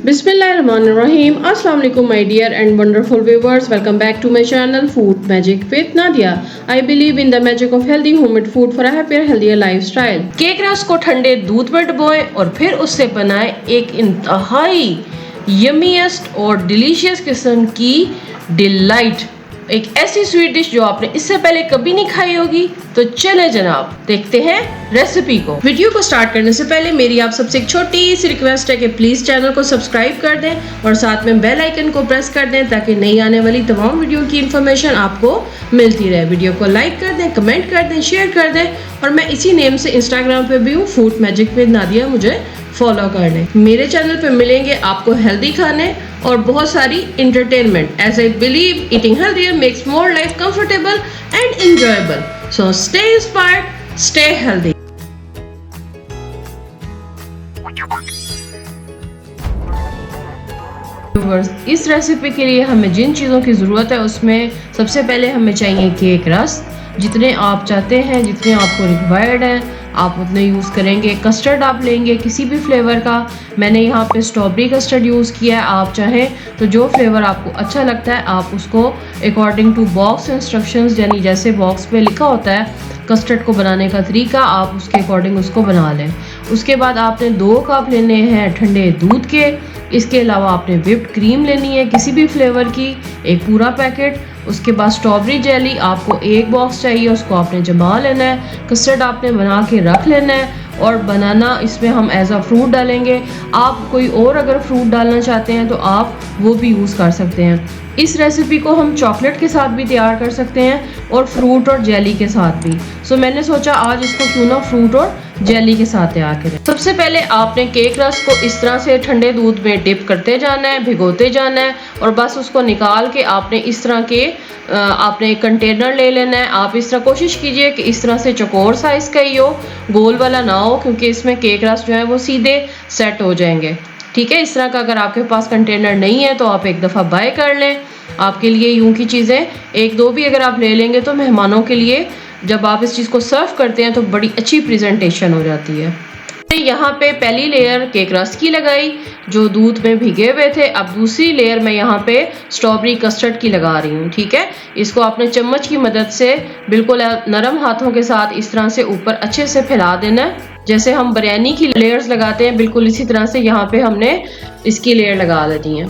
Bismillahirrahmanirrahim. Assalamu alaikum my dear and wonderful viewers. Welcome back to my channel Food Magic with Nadia. I believe in the magic of healthy homemade food for a happier healthier lifestyle. Cake रस को ठंडे दूध में डुबोएं और फिर उससे बनाएं एक इंतहाई यमीएस्ट और डिलीशियस किस्म की डिलाइट, एक ऐसी स्वीट डिश जो आपने इससे पहले कभी नहीं खाई होगी। तो चले जनाब देखते हैं रेसिपी को। वीडियो को स्टार्ट करने से पहले मेरी आप सबसे एक छोटी सी रिक्वेस्ट है कि प्लीज चैनल को सब्सक्राइब कर दें और साथ में बेल आइकन को प्रेस कर दें ताकि नई आने वाली तमाम वीडियो की इन्फॉर्मेशन आपको मिलती रहे। वीडियो को लाइक कर दें, कमेंट कर दें, शेयर कर दें और मैं इसी नेम से इंस्टाग्राम पे भी हूँ, फूड मैजिक विद नादिया, मुझे फॉलो कर लें। मेरे चैनल पे मिलेंगे आपको हेल्दी खाने और बहुत सारी entertainment. As I believe eating healthier makes more life comfortable and enjoyable. So stay inspired, stay healthy. इस रेसिपी के लिए हमें जिन चीज़ों की ज़रूरत है उसमें सबसे पहले हमें चाहिए केक रस। जितने आप चाहते हैं, जितने आपको रिक्वायर्ड है आप उतने यूज़ करेंगे। कस्टर्ड आप लेंगे किसी भी फ्लेवर का, मैंने यहाँ पे स्ट्रॉबेरी कस्टर्ड यूज़ किया है। आप चाहें तो जो फ्लेवर आपको अच्छा लगता है आप उसको अकॉर्डिंग टू बॉक्स इंस्ट्रक्शंस, यानी जैसे बॉक्स पे लिखा होता है कस्टर्ड को बनाने का तरीका, आप उसके अकॉर्डिंग उसको बना लें। उसके बाद आपने 2 कप लेने हैं ठंडे दूध के। इसके अलावा आपने व्हिप्ड क्रीम लेनी है किसी भी फ्लेवर की, एक पूरा पैकेट। उसके बाद स्ट्रॉबेरी जेली आपको 1 बॉक्स चाहिए, उसको आपने जमा लेना है। कस्टर्ड आपने बना के रख लेना है और बनाना इसमें हम एज अ फ्रूट डालेंगे। आप कोई और अगर फ्रूट डालना चाहते हैं तो आप वो भी यूज़ कर सकते हैं। इस रेसिपी को हम चॉकलेट के साथ भी तैयार कर सकते हैं और फ्रूट और जेली के साथ भी। सो मैंने सोचा आज इसको क्यों ना फ्रूट और जेली के साथ तैयार करें। सबसे पहले आपने केक रस को इस तरह से ठंडे दूध में डिप करते जाना है, भिगोते जाना है और बस उसको निकाल के आपने इस तरह के आपने एक कंटेनर ले लेना है। आप इस तरह कोशिश कीजिए कि इस तरह से चौकोर साइज का ही हो, गोल वाला ना हो, क्योंकि इसमें केक रस जो है वो सीधे सेट हो जाएंगे। ठीक है, इस तरह का अगर आपके पास कंटेनर नहीं है तो आप एक दफ़ा बाय कर लें। आपके लिए यूं की चीज़ें 1-2 भी अगर आप ले लेंगे तो मेहमानों के लिए जब आप इस चीज़ को सर्व करते हैं तो बड़ी अच्छी प्रेजेंटेशन हो जाती है। यहाँ पे पहली लेयर केक रस की लगाई जो दूध में भिगे हुए थे। अब दूसरी लेयर मैं यहाँ पे स्ट्रॉबेरी कस्टर्ड की लगा रही हूँ। ठीक है, इसको आपने चम्मच की मदद से बिल्कुल नरम हाथों के साथ इस तरह से ऊपर अच्छे से फैला देना है। जैसे हम बिरयानी की लेयर्स लगाते हैं बिल्कुल इसी तरह से यहाँ पे हमने इसकी लेयर लगा लेनी है।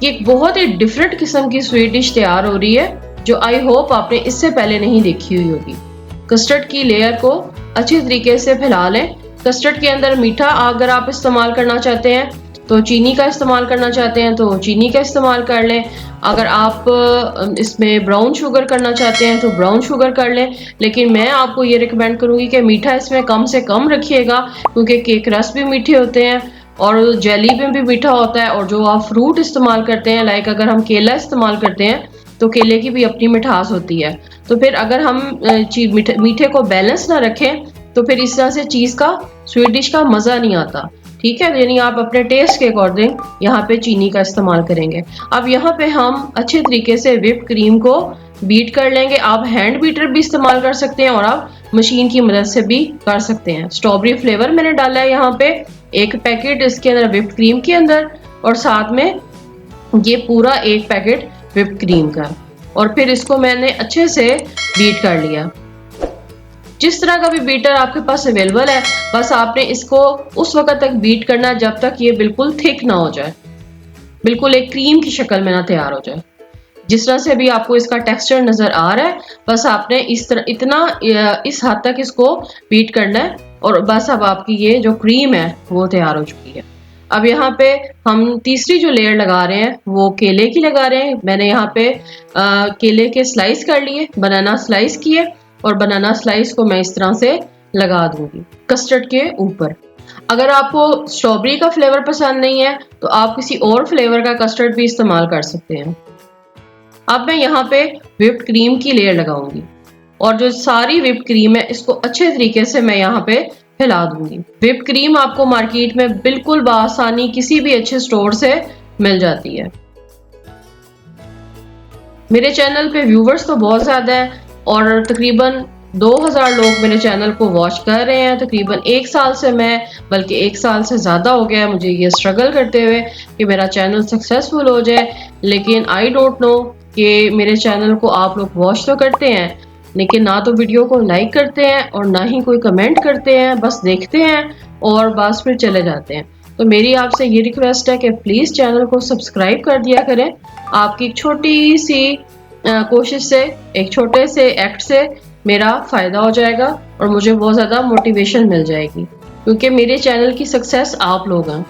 ये एक बहुत ही डिफरेंट किस्म की स्वीट डिश तैयार हो रही है जो आई होप आपने इससे पहले नहीं देखी हुई होगी। कस्टर्ड की लेयर को अच्छी तरीके से फैला लें। कस्टर्ड के अंदर मीठा अगर आप इस्तेमाल करना चाहते हैं तो चीनी का इस्तेमाल करना चाहते हैं तो चीनी का इस्तेमाल कर लें। अगर आप इसमें ब्राउन शुगर करना चाहते हैं तो ब्राउन शुगर कर लें। लेकिन मैं आपको ये रिकमेंड करूँगी कि मीठा इसमें कम से कम रखिएगा, क्योंकि केक रस भी मीठे होते हैं और जेली में भी मीठा होता है। और जो आप फ्रूट इस्तेमाल करते हैं, लाइक अगर हम केला इस्तेमाल करते हैं तो केले की भी अपनी मिठास होती है। तो फिर अगर हम मीठे को बैलेंस ना रखें तो फिर इस तरह से चीज़ का, स्वीट डिश का मज़ा नहीं आता। ठीक है, यानी आप अपने टेस्ट के अकॉर्डिंग यहाँ पे चीनी का इस्तेमाल करेंगे। अब यहाँ पे हम अच्छे तरीके से व्हिप्ड क्रीम को बीट कर लेंगे। आप हैंड बीटर भी इस्तेमाल कर सकते हैं और आप मशीन की मदद से भी कर सकते हैं। स्ट्रॉबेरी फ्लेवर मैंने डाला है यहाँ पे 1 पैकेट इसके अंदर व्हिप्ड क्रीम के अंदर और साथ में ये पूरा 1 पैकेट व्हिप्ड क्रीम का, और फिर इसको मैंने अच्छे से बीट कर लिया। जिस तरह का भी बीटर आपके पास अवेलेबल है बस आपने इसको उस वक्त तक बीट करना जब तक ये बिल्कुल थिक ना हो जाए, बिल्कुल एक क्रीम की शक्ल में ना तैयार हो जाए। जिस तरह से भी आपको इसका टेक्सचर नजर आ रहा है बस आपने इस तरह इस हद तक इसको बीट करना है और बस अब आपकी ये जो क्रीम है वो तैयार हो चुकी है। अब यहाँ पे हम तीसरी जो लेयर लगा रहे हैं वो केले की लगा रहे हैं। मैंने यहाँ पे केले के स्लाइस कर लिए, बनाना स्लाइस किए और बनाना स्लाइस को मैं इस तरह से लगा दूंगी कस्टर्ड के ऊपर। अगर आपको स्ट्रॉबेरी का फ्लेवर पसंद नहीं है तो आप किसी और फ्लेवर का कस्टर्ड भी इस्तेमाल कर सकते हैं। अब मैं यहाँ पे व्हिप्ड क्रीम की लेयर लगाऊंगी और जो सारी व्हिप्ड क्रीम है इसको अच्छे तरीके से मैं यहाँ पे फैला दूंगी। व्हिप्ड क्रीम आपको मार्केट में बिल्कुल बआसानी किसी भी अच्छे स्टोर से मिल जाती है। मेरे चैनल पे व्यूवर्स तो बहुत ज्यादा है और तकरीबन 2000 लोग मेरे चैनल को वॉच कर रहे हैं। तकरीबन 1 साल से बल्कि 1 साल से ज़्यादा हो गया है मुझे ये स्ट्रगल करते हुए कि मेरा चैनल सक्सेसफुल हो जाए। लेकिन आई डोंट नो कि मेरे चैनल को आप लोग वॉच तो करते हैं, लेकिन ना तो वीडियो को लाइक करते हैं और ना ही कोई कमेंट करते हैं, बस देखते हैं और बस फिर चले जाते हैं। तो मेरी आपसे ये रिक्वेस्ट है कि प्लीज़ चैनल को सब्सक्राइब कर दिया करें। आपकी एक छोटी सी कोशिश से, एक छोटे से एक्ट से मेरा फ़ायदा हो जाएगा और मुझे बहुत ज़्यादा मोटिवेशन मिल जाएगी, क्योंकि मेरे चैनल की सक्सेस आप लोग हैं।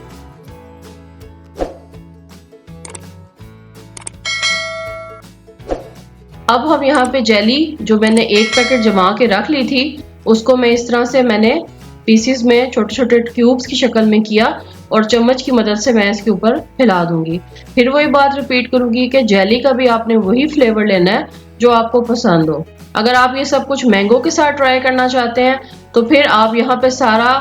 अब हम यहाँ पे जेली जो मैंने एक पैकेट जमा के रख ली थी, उसको मैं इस तरह से मैंने पीसीस में छोटे छोटे क्यूब्स की शक्ल में किया और चम्मच की मदद से मैं इसके ऊपर फैला दूंगी। फिर वही बात रिपीट करूंगी कि जेली का भी आपने वही फ्लेवर लेना है जो आपको पसंद हो। अगर आप ये सब कुछ मैंगो के साथ ट्राई करना चाहते हैं तो फिर आप यहाँ पे सारा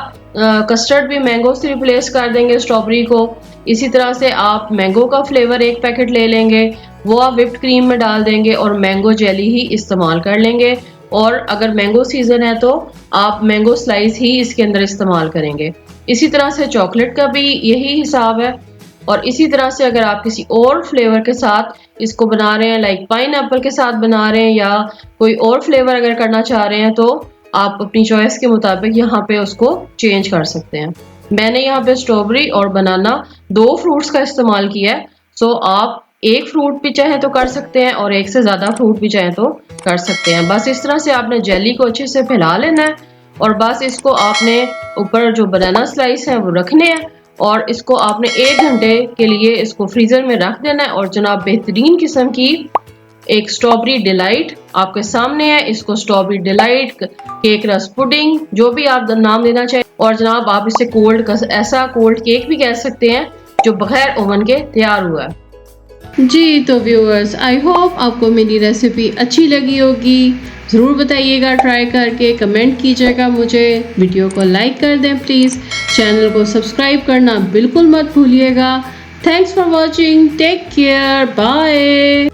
कस्टर्ड भी मैंगो से रिप्लेस कर देंगे, स्ट्रॉबेरी को। इसी तरह से आप मैंगो का फ्लेवर एक पैकेट ले लेंगे, वो आप व्हिप्ड क्रीम में डाल देंगे और मैंगो जेली ही इस्तेमाल कर लेंगे। और अगर मैंगो सीजन है तो आप मैंगो स्लाइस ही इसके अंदर इस्तेमाल करेंगे। इसी तरह से चॉकलेट का भी यही हिसाब है। और इसी तरह से अगर आप किसी और फ्लेवर के साथ इसको बना रहे हैं, लाइक पाइनएप्पल के साथ बना रहे हैं या कोई और फ्लेवर अगर करना चाह रहे हैं, तो आप अपनी चॉइस के मुताबिक यहाँ पे उसको चेंज कर सकते हैं। मैंने यहाँ पे स्ट्रॉबेरी और बनाना 2 फ्रूट्स का इस्तेमाल किया है। सो आप एक फ्रूट भी चाहे तो कर सकते हैं और एक से ज़्यादा फ्रूट भी चाहे तो कर सकते हैं। बस इस तरह से आपने जेली को अच्छे से फैला लेना है और बस इसको आपने ऊपर जो बनाना स्लाइस है वो रखने हैं और इसको आपने 1 घंटे के लिए इसको फ्रीज़र में रख देना है। और जनाब बेहतरीन किस्म की एक स्ट्रॉबेरी डिलाइट आपके सामने है। इसको स्ट्रॉबेरी डिलाइट, केक रस पुडिंग, जो भी आप नाम देना चाहें। और जनाब आप इसे ऐसा कोल्ड केक भी कह सकते हैं जो बगैर ओवन के तैयार हुआ है। जी तो व्यूअर्स, आई होप आपको मेरी रेसिपी अच्छी लगी होगी। ज़रूर बताइएगा ट्राई करके, कमेंट कीजिएगा मुझे, वीडियो को लाइक कर दें प्लीज़, चैनल को सब्सक्राइब करना बिल्कुल मत भूलिएगा। Thanks for watching, take care, bye.